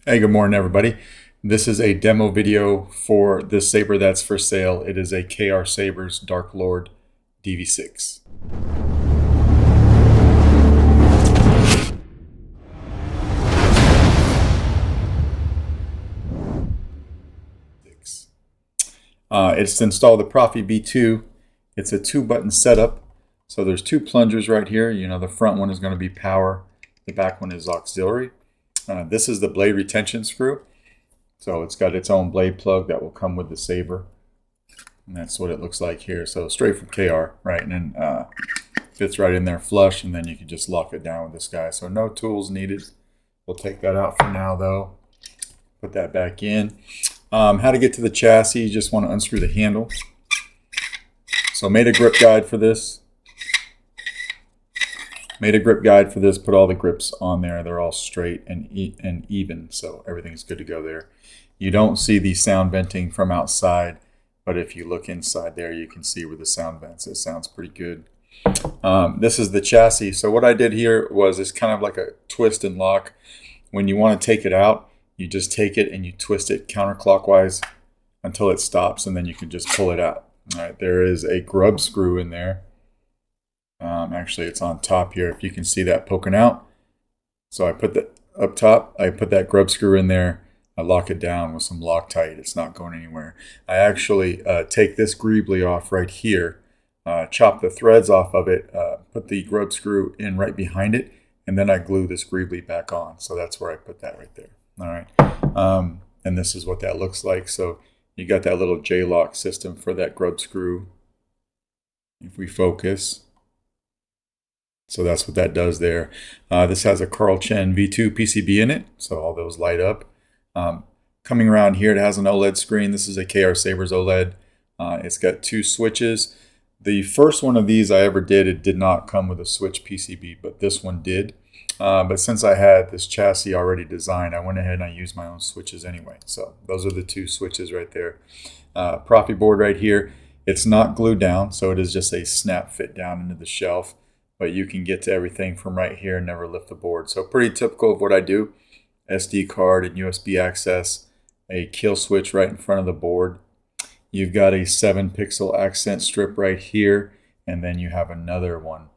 Hey, good morning, everybody. This is a demo video for this saber that's for sale. It is a KR Sabers Dark Lord DV6. It's to install the Proffie B2. It's a 2-button setup. So there's 2 plungers right here. You know, the front one is going to be power. The back one is auxiliary. This is the blade retention screw. So it's got its own blade plug that will come with the saber. And that's what it looks like here. So straight from KR, right? And then fits right in there flush, and then you can just lock it down with this guy. So no tools needed. We'll take that out for now though. Put that back in. How to get to the chassis, you just want to unscrew the handle. So made a grip guide for this. Put all the grips on there. They're all straight and even, so everything's good to go there. You don't see the sound venting from outside, but if you look inside there, you can see where the sound vents. It sounds pretty good. This is the chassis. So what I did here was it's kind of like a twist and lock. When you want to take it out, you just take it and you twist it counterclockwise until it stops, and then you can just pull it out. All right, there is a grub screw in there. Actually, it's on top here, if you can see that poking out. So I put that up top, I put that grub screw in there, I lock it down with some Loctite. It's not going anywhere. I actually take this greebly off right here, chop the threads off of it, put the grub screw in right behind it, and then I glue this greebly back on. So that's where I put that right there. All right, and this is what that looks like. So you got that little J-lock system for that grub screw. If we focus, so that's what that does there. This has a Carl Chen V2 PCB in it, so all those light up. Coming around here, it has an OLED screen. This is a KR Sabers OLED. It's got 2 switches. The first one of these I ever did, it did not come with a switch PCB, but this one did. But since I had this chassis already designed, I went ahead and I used my own switches anyway. So those are the 2 switches right there. Proffie board right here. It's not glued down, so it is just a snap fit down into the shelf. But you can get to everything from right here and never lift the board. So pretty typical of what I do. SD card and USB access, a kill switch right in front of the board. You've got a 7-pixel accent strip right here, and then you have another one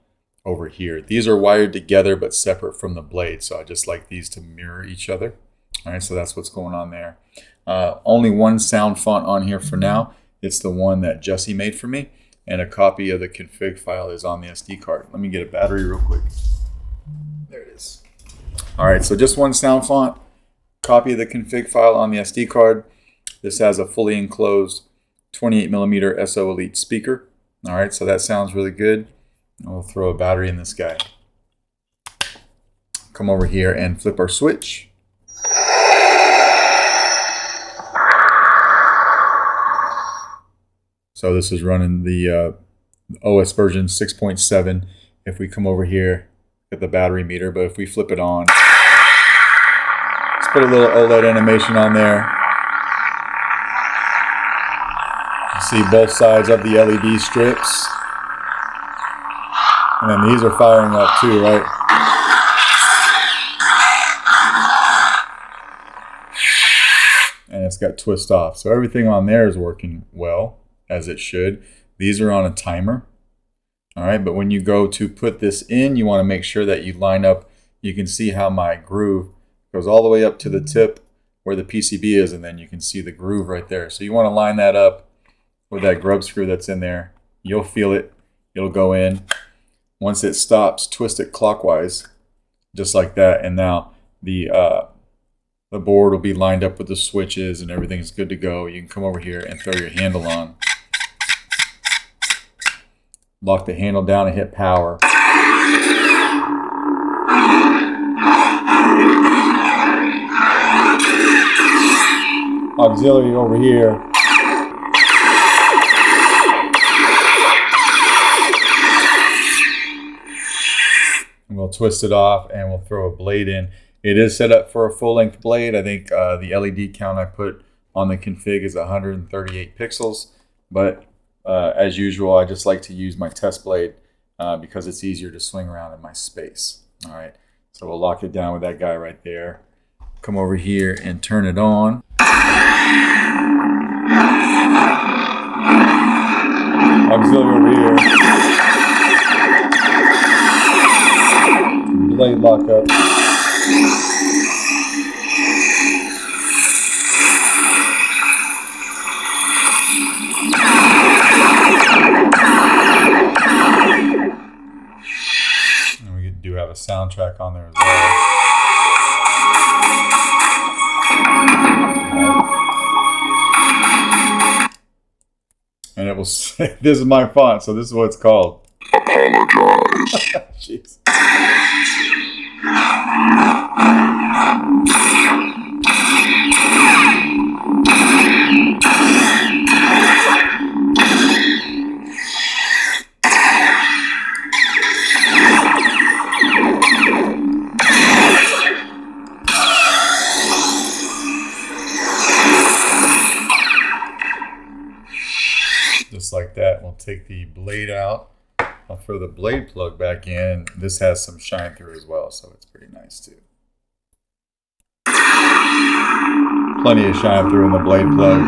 over here. These are wired together but separate from the blade, so I just like these to mirror each other. All right, so that's what's going on there. Only one sound font on here for now. It's the one that Jesse made for me, and a copy of the config file is on the SD card. Let me get a battery real quick. There it is. All right, so just one sound font, copy of the config file on the SD card. This has a fully enclosed 28mm SO Elite speaker. All right, so that sounds really good. We'll throw a battery in this guy. Come over here and flip our switch. So this is running the OS version 6.7. If we come over here, get the battery meter, but if we flip it on, let's put a little OLED animation on there. You see both sides of the LED strips. And then these are firing up too, right? And it's got twist off. So everything on there is working well, as it should. These are on a timer. All right, but when you go to put this in, you want to make sure that you line up. You can see how my groove goes all the way up to the tip where the PCB is, and then you can see the groove right there. So you want to line that up with that grub screw that's in there. You'll feel it. It'll go in. Once it stops, twist it clockwise, just like that. And now the board will be lined up with the switches and everything's good to go. You can come over here and throw your handle on. Lock the handle down and hit power. Auxiliary over here. And we'll twist it off and we'll throw a blade in. It is set up for a full-length blade. I think the LED count I put on the config is 138 pixels, but as usual, I just like to use my test blade because it's easier to swing around in my space. All right, so we'll lock it down with that guy right there. come over here and turn it on. Auxiliary over here. Blade lock up. And we do have a soundtrack on there as well. And it will say, this is my font, so this is what it's called. Apologize. Jeez. Just like that, we'll take the blade out. I'll throw the blade plug back in. This has some shine through as well, so it's pretty nice too. Plenty of shine through in the blade plug.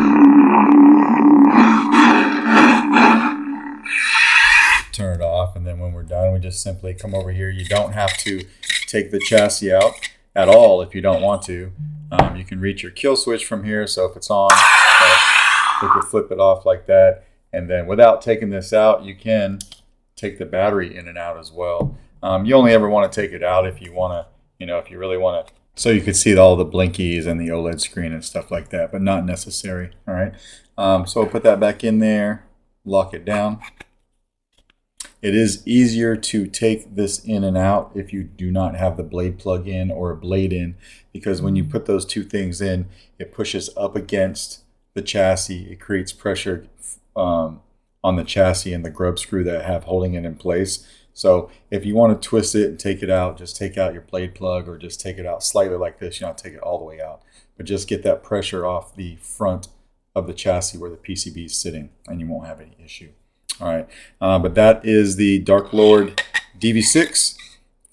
Turn it off, and then when we're done, we just simply come over here. You don't have to take the chassis out at all if you don't want to. You can reach your kill switch from here, so if it's on, you can flip it off like that. And then without taking this out, you can take the battery in and out as well. You only ever want to take it out if you want to, if you really want to, so you could see all the blinkies and the OLED screen and stuff like that, but not necessary. All right. So I'll put that back in there, lock it down. It is easier to take this in and out if you do not have the blade plug in or a blade in, because when you put those two things in, it pushes up against the chassis. It creates pressure on the chassis and the grub screw that I have holding it in place. So if you want to twist it and take it out, just take out your blade plug, or just take it out slightly like this. You don't take it all the way out, but just get that pressure off the front of the chassis where the PCB is sitting, and you won't have any issue. All right, but that is the Dark Lord DV6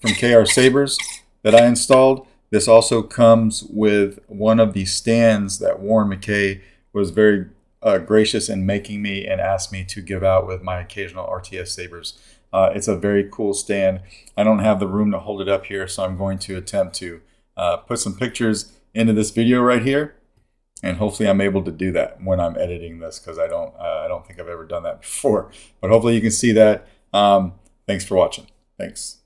from KR Sabers that I installed. This also comes with one of the stands that Warren McKay was very gracious in making me and asked me to give out with my occasional RTS Sabers. It's a very cool stand. I don't have the room to hold it up here, so I'm going to attempt to put some pictures into this video right here, and hopefully I'm able to do that when I'm editing this, because I don't think I've ever done that before. But hopefully you can see that. Thanks for watching. Thanks.